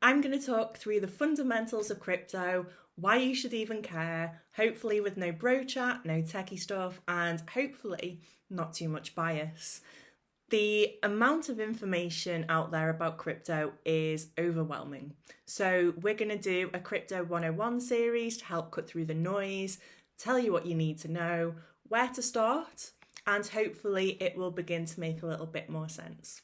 I'm going to talk through the fundamentals of crypto, why you should even care, hopefully with no bro chat, no techie stuff, and hopefully not too much bias. The amount of information out there about crypto is overwhelming. So we're going to do a Crypto 101 series to help cut through the noise, tell you what you need to know, where to start, and hopefully it will begin to make a little bit more sense.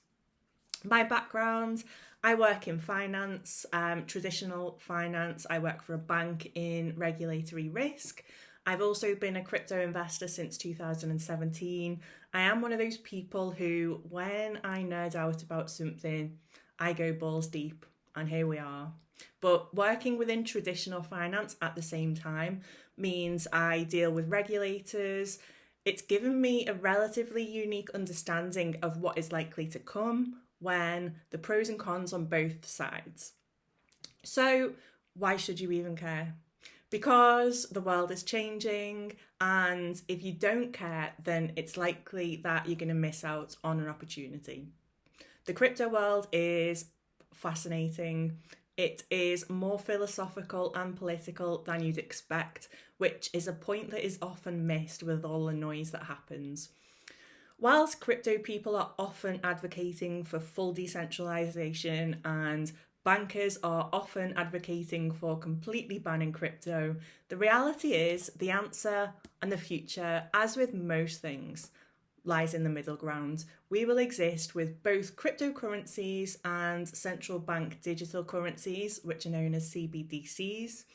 My background, I work in finance, traditional finance. I work for a bank in regulatory risk. I've also been a crypto investor since 2017. I am one of those people who, when I nerd out about something, I go balls deep, and here we are. But working within traditional finance at the same time means I deal with regulators. It's given me a relatively unique understanding of what is likely to come, when the pros and cons on both sides. So why should you even care? Because the world is changing, and if you don't care, then it's likely that you're going to miss out on an opportunity. The crypto world is fascinating. It is more philosophical and political than you'd expect, which is a point that is often missed with all the noise that happens. Whilst crypto people are often advocating for full decentralization and bankers are often advocating for completely banning crypto, the reality is the answer and the future, as with most things, lies in the middle ground. We will exist with both cryptocurrencies and central bank digital currencies, which are known as CBDCs.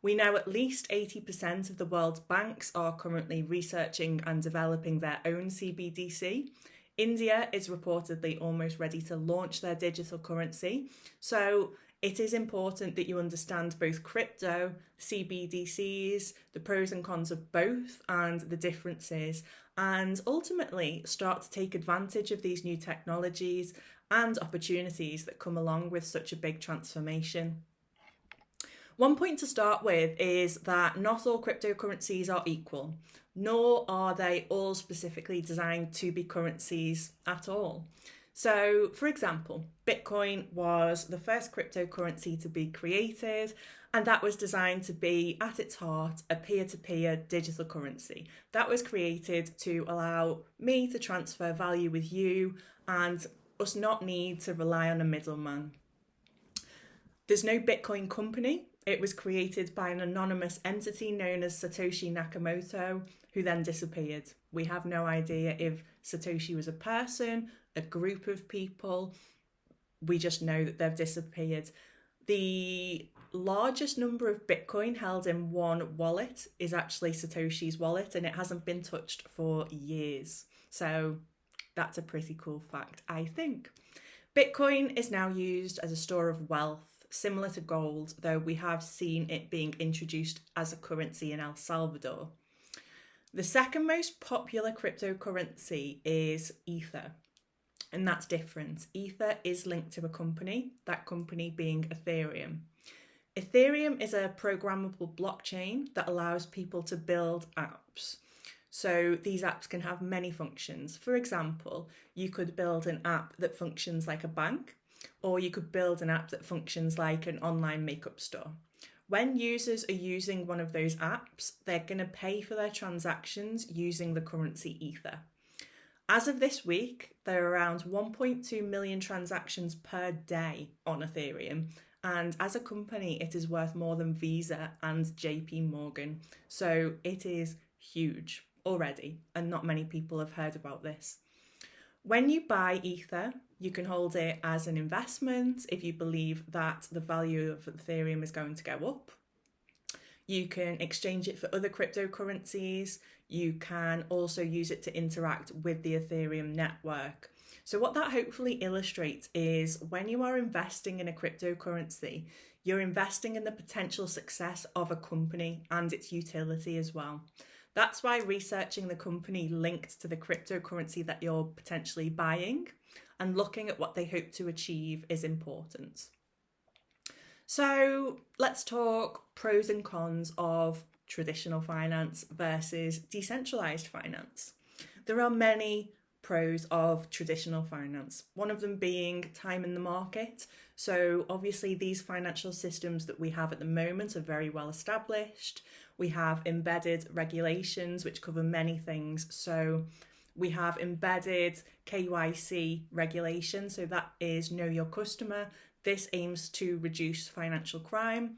We know at least 80% of the world's banks are currently researching and developing their own CBDC. India is reportedly almost ready to launch their digital currency. So it is important that you understand both crypto, CBDCs, the pros and cons of both, and the differences, and ultimately start to take advantage of these new technologies and opportunities that come along with such a big transformation. One point to start with is that not all cryptocurrencies are equal, nor are they all specifically designed to be currencies at all. So, for example, Bitcoin was the first cryptocurrency to be created, and that was designed to be, at its heart, a peer-to-peer digital currency. That was created to allow me to transfer value with you and us not need to rely on a middleman. There's no Bitcoin company. It was created by an anonymous entity known as Satoshi Nakamoto, who then disappeared. We have no idea if Satoshi was a person, a group of people. We just know that they've disappeared. The largest number of Bitcoin held in one wallet is actually Satoshi's wallet, and it hasn't been touched for years. So that's a pretty cool fact, I think. Bitcoin is now used as a store of wealth, similar to gold, though we have seen it being introduced as a currency in El Salvador. The second most popular cryptocurrency is Ether, and that's different. Ether is linked to a company, that company being Ethereum. Ethereum is a programmable blockchain that allows people to build apps. So these apps can have many functions. For example, you could build an app that functions like a bank, or you could build an app that functions like an online makeup store. When users are using one of those apps, they're going to pay for their transactions using the currency Ether. As of this week, there are around 1.2 million transactions per day on Ethereum, and as a company, it is worth more than Visa and JP Morgan. So it is huge already, and not many people have heard about this. When you buy Ether, you can hold it as an investment if you believe that the value of Ethereum is going to go up. You can exchange it for other cryptocurrencies. You can also use it to interact with the Ethereum network. So what that hopefully illustrates is when you are investing in a cryptocurrency, you're investing in the potential success of a company and its utility as well. That's why researching the company linked to the cryptocurrency that you're potentially buying and looking at what they hope to achieve is important. So let's talk pros and cons of traditional finance versus decentralized finance. There are many pros of traditional finance. One of them being time in the market. So obviously these financial systems that we have at the moment are very well established. We have embedded regulations which cover many things. So we have embedded KYC regulation. So that is know your customer. This aims to reduce financial crime.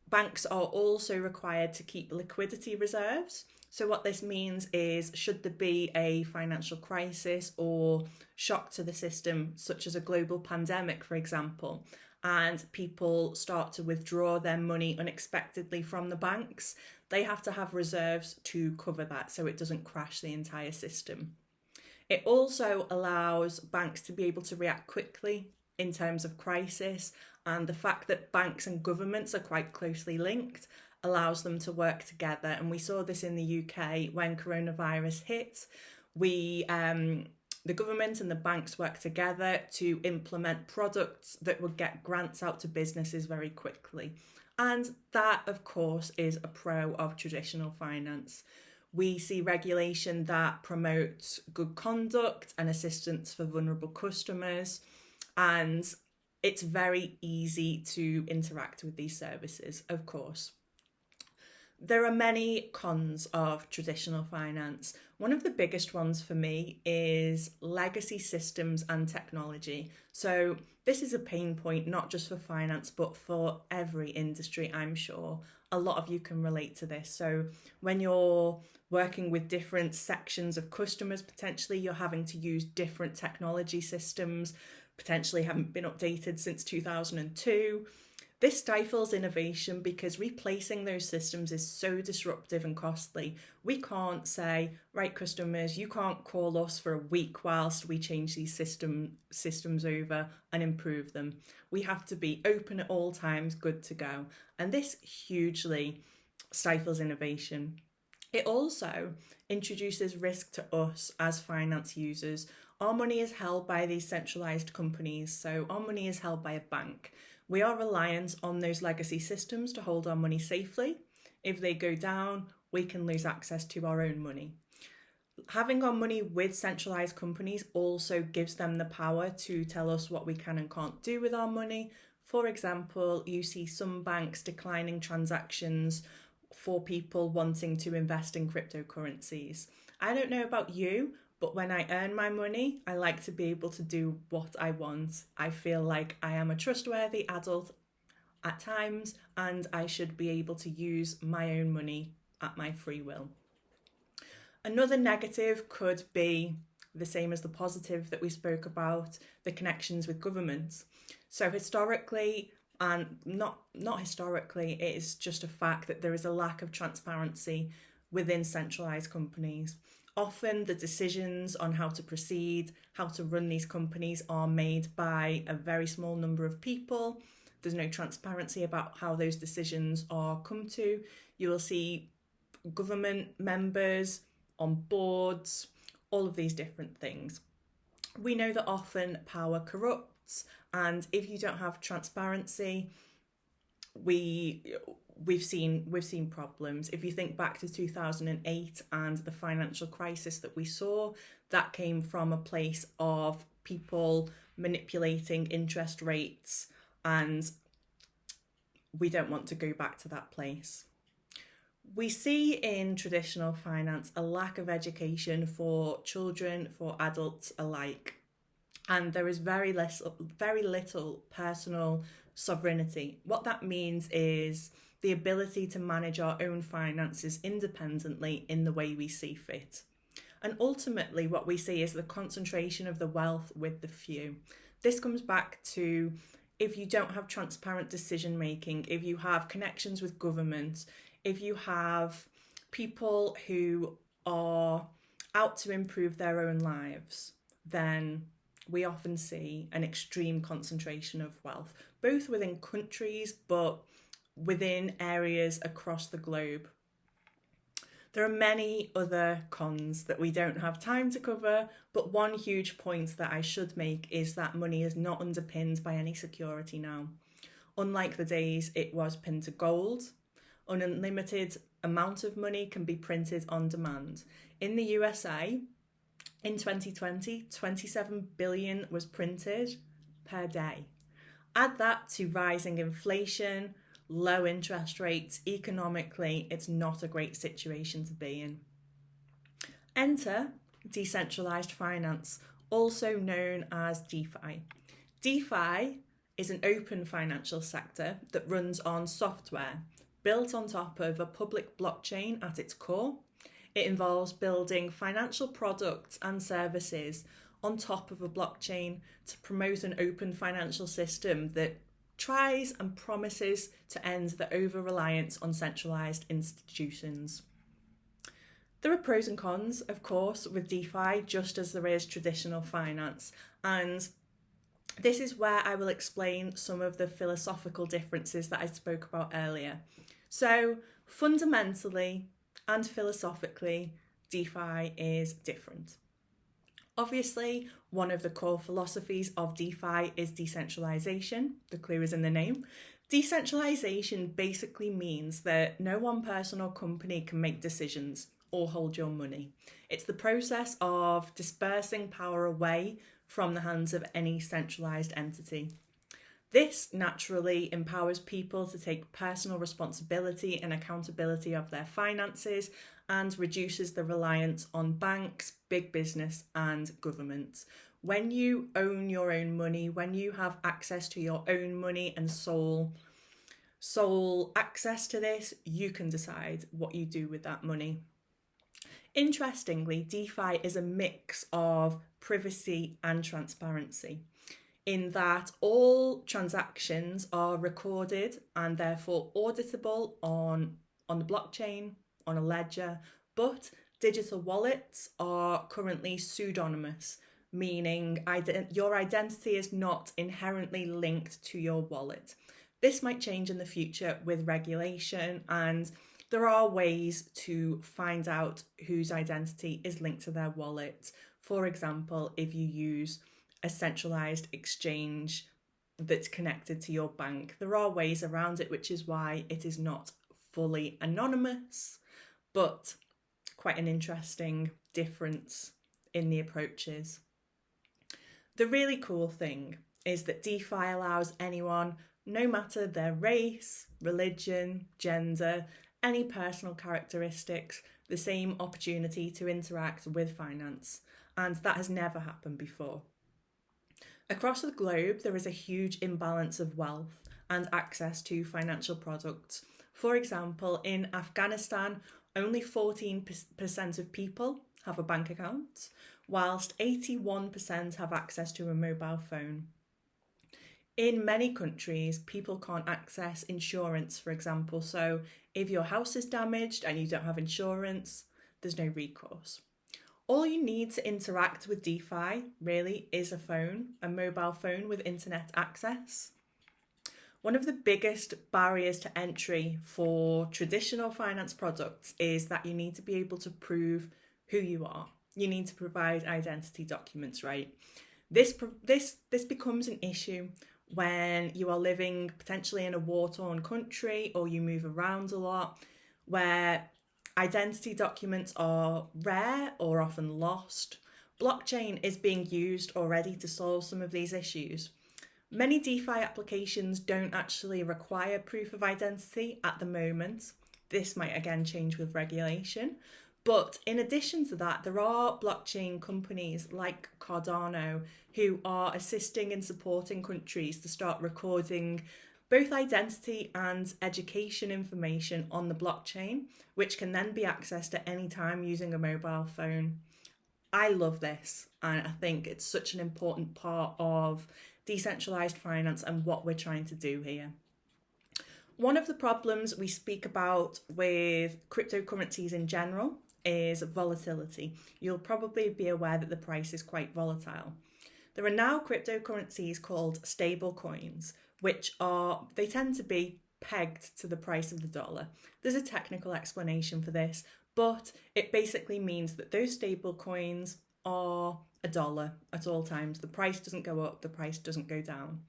Banks are also required to keep liquidity reserves. So what this means is, should there be a financial crisis or shock to the system, such as a global pandemic, for example, and people start to withdraw their money unexpectedly from the banks, they have to have reserves to cover that so it doesn't crash the entire system. It also allows banks to be able to react quickly in terms of crisis, and the fact that banks and governments are quite closely linked allows them to work together. And we saw this in the UK when coronavirus hit. The government and the banks worked together to implement products that would get grants out to businesses very quickly. And that, of course, is a pro of traditional finance. We see regulation that promotes good conduct and assistance for vulnerable customers, and it's very easy to interact with these services, of course. There are many cons of traditional finance. One of the biggest ones for me is legacy systems and technology. So this is a pain point, not just for finance, but for every industry, I'm sure. A lot of you can relate to this. So when you're working with different sections of customers, potentially you're having to use different technology systems, potentially haven't been updated since 2002. This stifles innovation because replacing those systems is so disruptive and costly. We can't say, right, customers, you can't call us for a week whilst we change these systems over and improve them. We have to be open at all times, good to go. And this hugely stifles innovation. It also introduces risk to us as finance users. Our money is held by these centralized companies, so our money is held by a bank. We are reliant on those legacy systems to hold our money safely. If they go down, we can lose access to our own money. Having our money with centralized companies also gives them the power to tell us what we can and can't do with our money. For example, you see some banks declining transactions for people wanting to invest in cryptocurrencies. I don't know about you, but when I earn my money, I like to be able to do what I want. I feel like I am a trustworthy adult at times, and I should be able to use my own money at my free will. Another negative could be the same as the positive that we spoke about, the connections with governments. So historically, and not historically, it is just a fact that there is a lack of transparency within centralized companies. Often the decisions on how to proceed, how to run these companies are made by a very small number of people. There's no transparency about how those decisions are come to. You will see government members on boards, all of these different things. We know that often power corrupts, and if you don't have transparency, we've seen problems. If you think back to 2008 and the financial crisis that we saw, that came from a place of people manipulating interest rates, and we don't want to go back to that place. We see in traditional finance a lack of education for children, for adults alike, and there is very little personal sovereignty. What that means is the ability to manage our own finances independently in the way we see fit. And ultimately, what we see is the concentration of the wealth with the few. This comes back to, if you don't have transparent decision making, if you have connections with government, if you have people who are out to improve their own lives, then we often see an extreme concentration of wealth, both within countries, but within areas across the globe. There are many other cons that we don't have time to cover, but one huge point that I should make is that money is not underpinned by any security now. Unlike the days it was pinned to gold, an unlimited amount of money can be printed on demand. In the USA, In 2020, 27 billion was printed per day. Add that to rising inflation, low interest rates. Economically, it's not a great situation to be in. Enter decentralized finance, also known as DeFi. DeFi is an open financial sector that runs on software built on top of a public blockchain at its core. It involves building financial products and services on top of a blockchain to promote an open financial system that tries and promises to end the over-reliance on centralized institutions. There are pros and cons, of course, with DeFi, just as there is traditional finance. And this is where I will explain some of the philosophical differences that I spoke about earlier. So, fundamentally and philosophically, DeFi is different. Obviously, one of the core philosophies of DeFi is decentralization. The clue is in the name. Decentralization basically means that no one person or company can make decisions or hold your money. It's the process of dispersing power away from the hands of any centralized entity. This naturally empowers people to take personal responsibility and accountability of their finances and reduces the reliance on banks, big business, and government. When you own your own money, when you have access to your own money and sole access to this, you can decide what you do with that money. Interestingly, DeFi is a mix of privacy and transparency, in that all transactions are recorded and therefore auditable on the blockchain, on a ledger, but digital wallets are currently pseudonymous, meaning your identity is not inherently linked to your wallet. This might change in the future with regulation, and there are ways to find out whose identity is linked to their wallet. For example, if you use a centralized exchange that's connected to your bank, there are ways around it, which is why it is not fully anonymous, but quite an interesting difference in the approaches. The really cool thing is that DeFi allows anyone, no matter their race, religion, gender, any personal characteristics, the same opportunity to interact with finance, and that has never happened before. Across the globe, there is a huge imbalance of wealth and access to financial products. For example, in Afghanistan, only 14% of people have a bank account, whilst 81% have access to a mobile phone. In many countries, people can't access insurance, for example. So if your house is damaged and you don't have insurance, there's no recourse. All you need to interact with DeFi really is a mobile phone with internet access. One of the biggest barriers to entry for traditional finance products is that you need to be able to prove who you are. You need to provide identity documents, right? This becomes an issue when you are living potentially in a war-torn country or you move around a lot, where identity documents are rare or often lost. Blockchain is being used already to solve some of these issues. Many DeFi applications don't actually require proof of identity at the moment. This might again change with regulation. But in addition to that, there are blockchain companies like Cardano who are assisting and supporting countries to start recording both identity and education information on the blockchain, which can then be accessed at any time using a mobile phone. I love this, and I think it's such an important part of decentralized finance and what we're trying to do here. One of the problems we speak about with cryptocurrencies in general is volatility. You'll probably be aware that the price is quite volatile. There are now cryptocurrencies called stable coins, they tend to be pegged to the price of the dollar. There's a technical explanation for this, but it basically means that those stable coins are $1 at all times. The price doesn't go up, the price doesn't go down.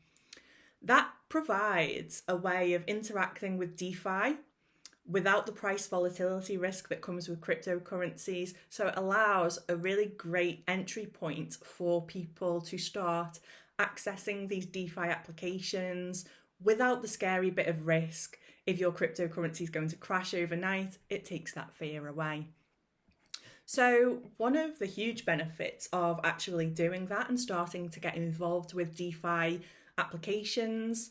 That provides a way of interacting with DeFi without the price volatility risk that comes with cryptocurrencies. So it allows a really great entry point for people to start accessing these DeFi applications without the scary bit of risk. If your cryptocurrency is going to crash overnight, it takes that fear away. So one of the huge benefits of actually doing that and starting to get involved with DeFi applications,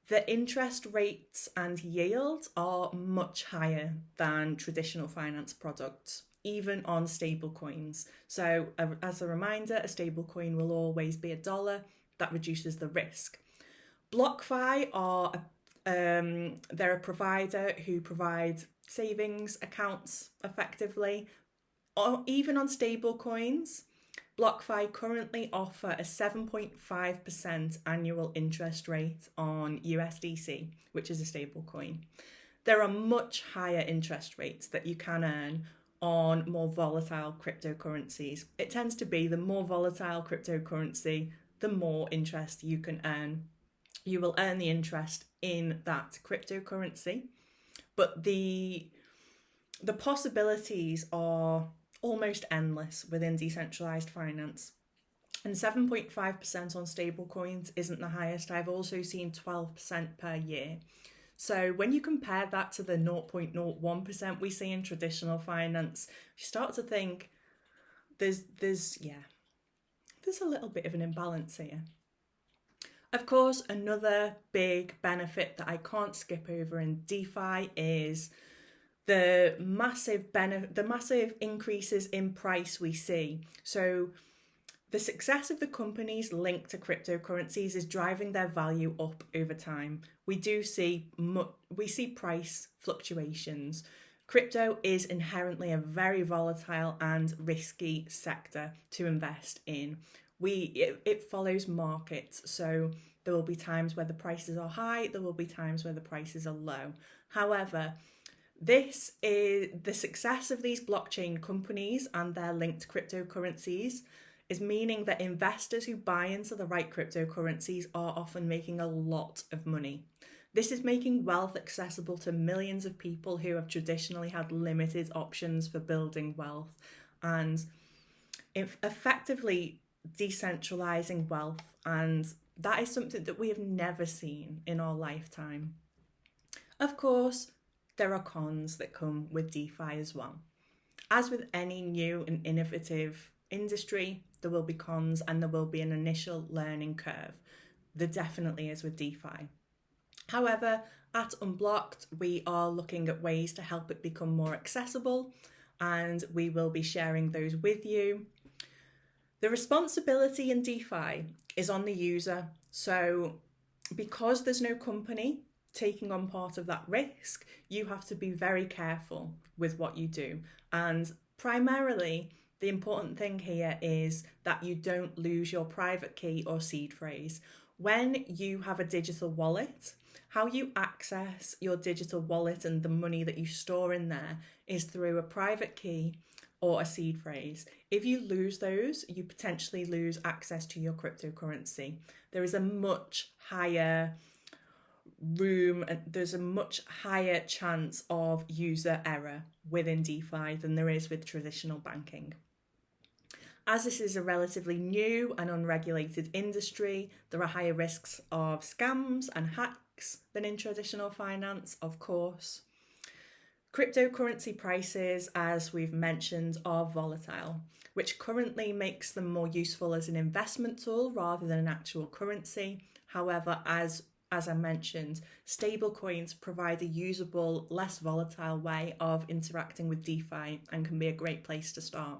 the interest rates and yields are much higher than traditional finance products, even on stable coins. So as a reminder, a stable coin will always be $1. That reduces the risk. BlockFi are they're a provider who provide savings accounts effectively. Or even on stable coins, BlockFi currently offer a 7.5% annual interest rate on USDC, which is a stable coin. There are much higher interest rates that you can earn on more volatile cryptocurrencies. It tends to be the more volatile cryptocurrency, the more interest you can earn. You will earn the interest in that cryptocurrency, but the possibilities are almost endless within decentralized finance. And 7.5% on stablecoins isn't the highest. I've also seen 12% per year. So when you compare that to the 0.01% we see in traditional finance, you start to think there's a little bit of an imbalance here. Of course, another big benefit that I can't skip over in DeFi is the massive increases in price we see. So the success of the companies linked to cryptocurrencies is driving their value up over time. We see price fluctuations. Crypto is inherently a very volatile and risky sector to invest in. It follows markets, so there will be times where the prices are high, there will be times where the prices are low. However, this is the success of these blockchain companies and their linked cryptocurrencies is meaning that investors who buy into the right cryptocurrencies are often making a lot of money. This is making wealth accessible to millions of people who have traditionally had limited options for building wealth, and effectively decentralizing wealth, and that is something that we have never seen in our lifetime. Of course, there are cons that come with DeFi as well. As with any new and innovative industry, there will be cons and there will be an initial learning curve. There definitely is with DeFi. However, at Unblocked, we are looking at ways to help it become more accessible, and we will be sharing those with you. The responsibility in DeFi is on the user. So because there's no company taking on part of that risk, you have to be very careful with what you do. And primarily, the important thing here is that you don't lose your private key or seed phrase. When you have a digital wallet, how you access your digital wallet and the money that you store in there is through a private key or a seed phrase. If you lose those, you potentially lose access to your cryptocurrency. There is a much higher there's a much higher chance of user error within DeFi than there is with traditional banking. As this is a relatively new and unregulated industry, there are higher risks of scams and hacks than in traditional finance, of course. Cryptocurrency prices, as we've mentioned, are volatile, which currently makes them more useful as an investment tool rather than an actual currency. However, as I mentioned, stablecoins provide a usable, less volatile way of interacting with DeFi and can be a great place to start.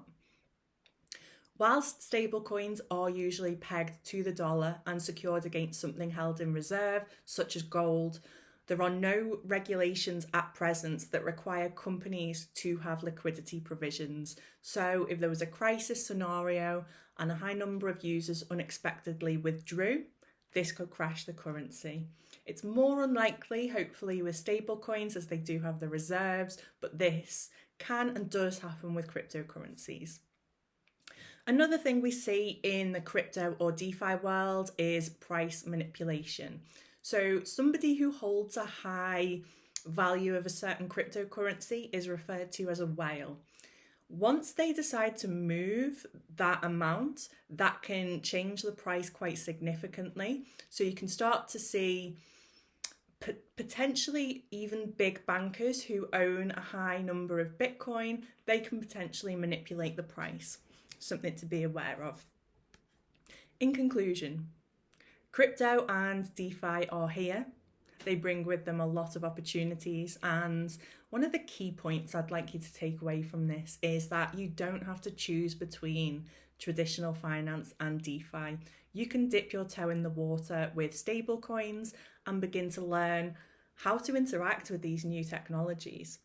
Whilst stablecoins are usually pegged to the dollar and secured against something held in reserve, such as gold, there are no regulations at present that require companies to have liquidity provisions. So if there was a crisis scenario and a high number of users unexpectedly withdrew, this could crash the currency. It's more unlikely, hopefully, with stablecoins as they do have the reserves, but this can and does happen with cryptocurrencies. Another thing we see in the crypto or DeFi world is price manipulation. So somebody who holds a high value of a certain cryptocurrency is referred to as a whale. Once they decide to move that amount, that can change the price quite significantly. So you can start to see potentially even big bankers who own a high number of Bitcoin, they can potentially manipulate the price. Something to be aware of. In conclusion, crypto and DeFi are here. They bring with them a lot of opportunities, and one of the key points I'd like you to take away from this is that you don't have to choose between traditional finance and DeFi. You can dip your toe in the water with stablecoins and begin to learn how to interact with these new technologies.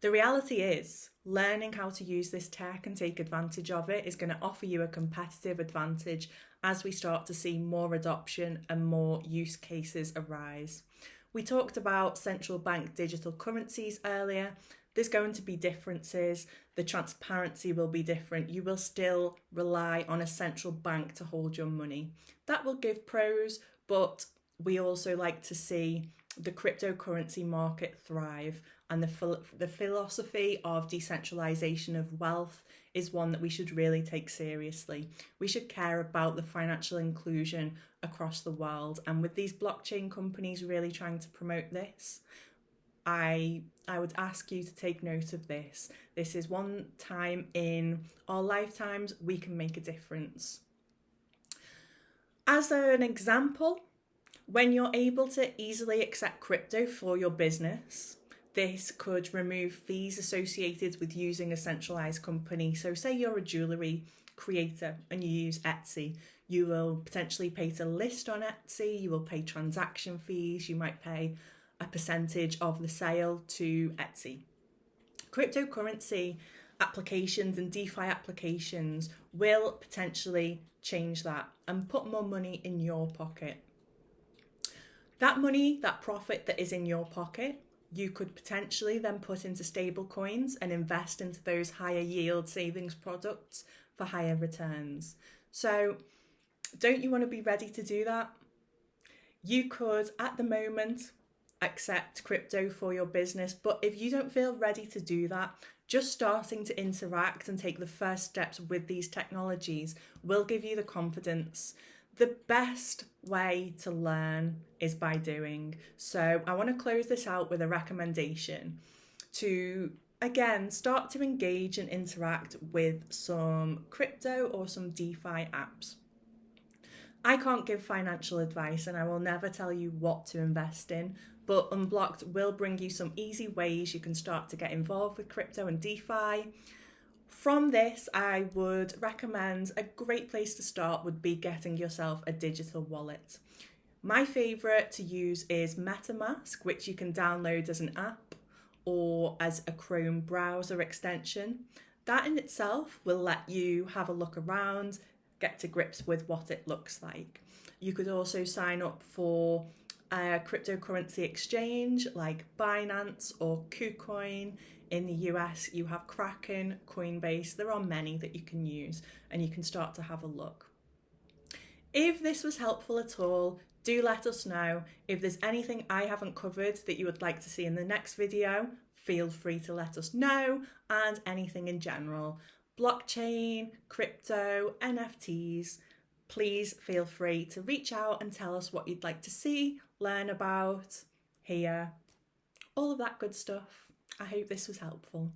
The reality is, learning how to use this tech and take advantage of it is going to offer you a competitive advantage as we start to see more adoption and more use cases arise. We talked about central bank digital currencies earlier. There's going to be differences. The transparency will be different. You will still rely on a central bank to hold your money. That will give pros, but we also like to see the cryptocurrency market thrive, and the philosophy of decentralization of wealth is one that we should really take seriously. We should care about the financial inclusion across the world, and with these blockchain companies really trying to promote this, I would ask you to take note of this. This is one time in our lifetimes we can make a difference. As an example, when you're able to easily accept crypto for your business, this could remove fees associated with using a centralized company. So say you're a jewellery creator and you use Etsy. You will potentially pay to list on Etsy, you will pay transaction fees, you might pay a percentage of the sale to Etsy. Cryptocurrency applications and DeFi applications will potentially change that and put more money in your pocket. That money, that profit that is in your pocket, you could potentially then put into stable coins and invest into those higher yield savings products for higher returns. So don't you want to be ready to do that? You could, at the moment, accept crypto for your business, but if you don't feel ready to do that, just starting to interact and take the first steps with these technologies will give you the confidence. The best way to learn is by doing. So I want to close this out with a recommendation to, again, start to engage and interact with some crypto or some DeFi apps. I can't give financial advice and I will never tell you what to invest in, but Unblocked will bring you some easy ways you can start to get involved with crypto and DeFi. From this, I would recommend a great place to start would be getting yourself a digital wallet. My favourite to use is MetaMask, which you can download as an app or as a Chrome browser extension. That in itself will let you have a look around, get to grips with what it looks like. You could also sign up for a cryptocurrency exchange like Binance or KuCoin. In the US, you have Kraken, Coinbase. There are many that you can use and you can start to have a look. If this was helpful at all, do let us know. If there's anything I haven't covered that you would like to see in the next video, feel free to let us know, and anything in general. Blockchain, crypto, NFTs, please feel free to reach out and tell us what you'd like to see, learn about, hear, all of that good stuff. I hope this was helpful.